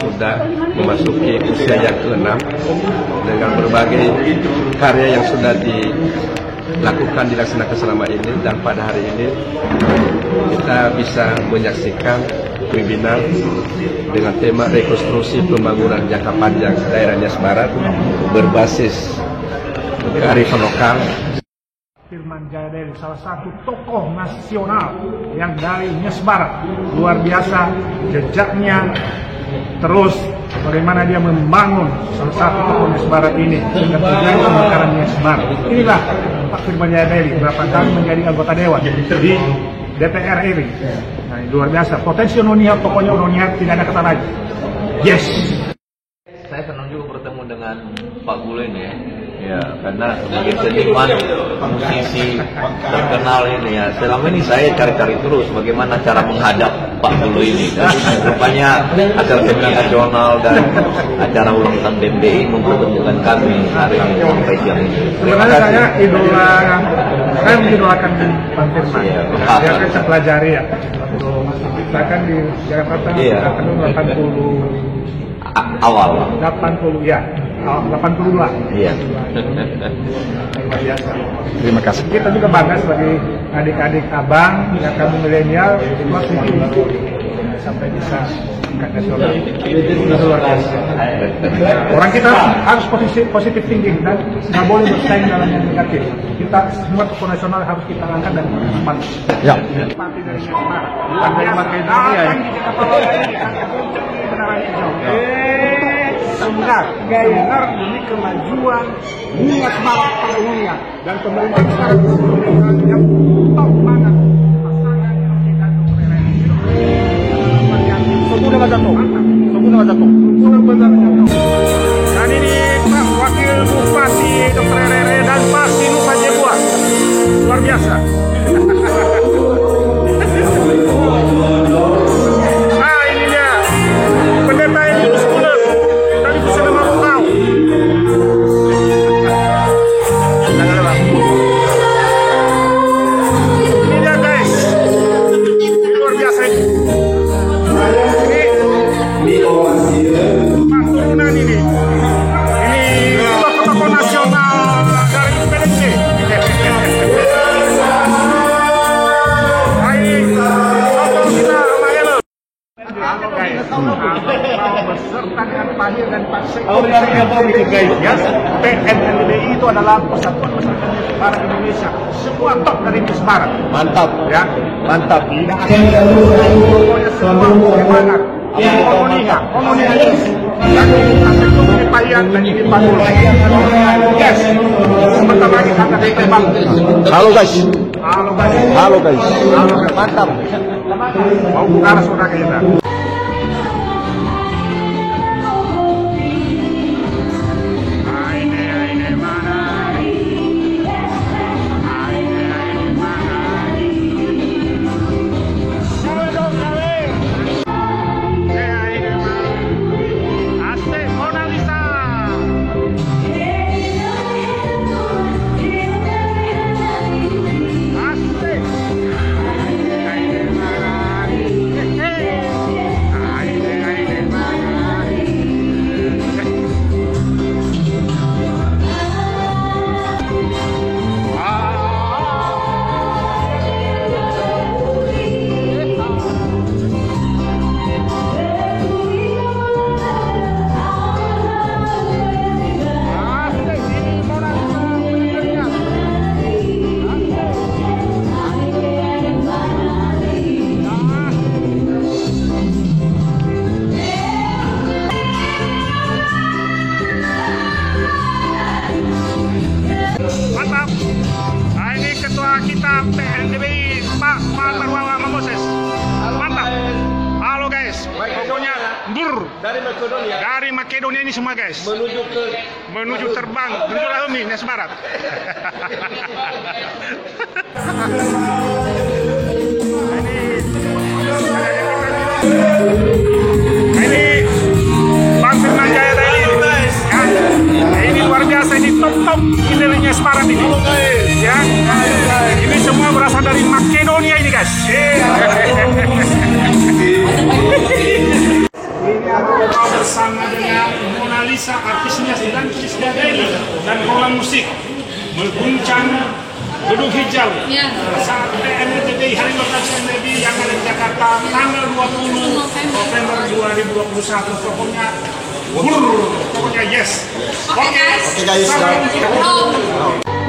sudah memasuki usia yang ke-6 dengan berbagai karya yang sudah dilakukan dilaksanakan selama ini, dan pada hari ini kita bisa menyaksikan webinar dengan tema rekonstruksi pembangunan jangka panjang daerah Nias Barat berbasis kearifan lokal. Firman Jayadeli, salah satu tokoh nasional yang dari Nias Barat, luar biasa jejaknya, terus bagaimana dia membangun salah satu tokoh Nias Barat ini dengan tujuan pemekaran Nias Barat. Inilah Pak Firman Jayadeli, berapa kali menjadi anggota dewan di DPR RI. Nah, luar biasa, potensi Unoniat, pokoknya Unoniat tidak ada kata lagi. Yes. Saya senang juga bertemu dengan Pak Gulen ya, karena sebagai seniman, musisi terkenal ini ya. Selama ini saya cari-cari terus bagaimana cara menghadap Pak Gulen ini. Dan rupanya acara seminar nasional dan acara ulang tahun BMBI mempertemukan kami hari ini sampai siang ini. Sebenarnya saya mengidolakan Pak Firman. Dia kan saya pelajari ya. Saya kan di Jakarta tahun 80. Awal 80 ya, 80 lah. Iya. Luar biasa. Terima kasih. Kita juga bangga sebagai adik-adik abang yang kamu milenial itu untuk sampai bisa tingkat nasional. Itu luar biasa. Orang kita harus positif thinking dan nggak boleh bersaing dalam yang negatif. Kita semua tokoh nasional harus kita angkat dan semangat. Ya. Parti dari Semarang. Partai Makedonia ya. Dengar demi kemajuan Nias Barat Perunia dan pemerintah sekarang yang top banget pasangan kita Suguna Majatuh. Dan ini Pak Wakil Bupati Dr. Rere dan Pak Sinu Pajebua, luar biasa. Beserta dengan Pak Hir dan Pak ya, PNNBI itu adalah Persatuan Masyarakat Nias Barat Indonesia. Semua top dari Nias Barat. Mantap Ya, mantap. tidak ada pokoknya semua semangat. Komuniha ini dan aset kepahian dan ini Pak Gulen. Yes, sebentar lagi kata kita Bang. Halo guys. Mantap. Mau buka sudah kita. kita PNBI Pak Marwawa Moses. Mantap. Halo guys. Pokoknya dari Makedonia ini semua guys. Menuju terbang menuju Lahumi Nias Barat. Ini Bang Firman Jayadeli. Ini luar biasa, ini top dari Nias Barat ini. Ya, ini semua berasal dari Makedonia ini guys. Ini Lisa artisnya dan Siska Deli dan kolam musik mengguncang Gedung Hijau saat PMTD Hari Lokasi NTB yang ada di Jakarta tanggal 20 November 2021. Pokoknya yes. Oke guys. Oke guys.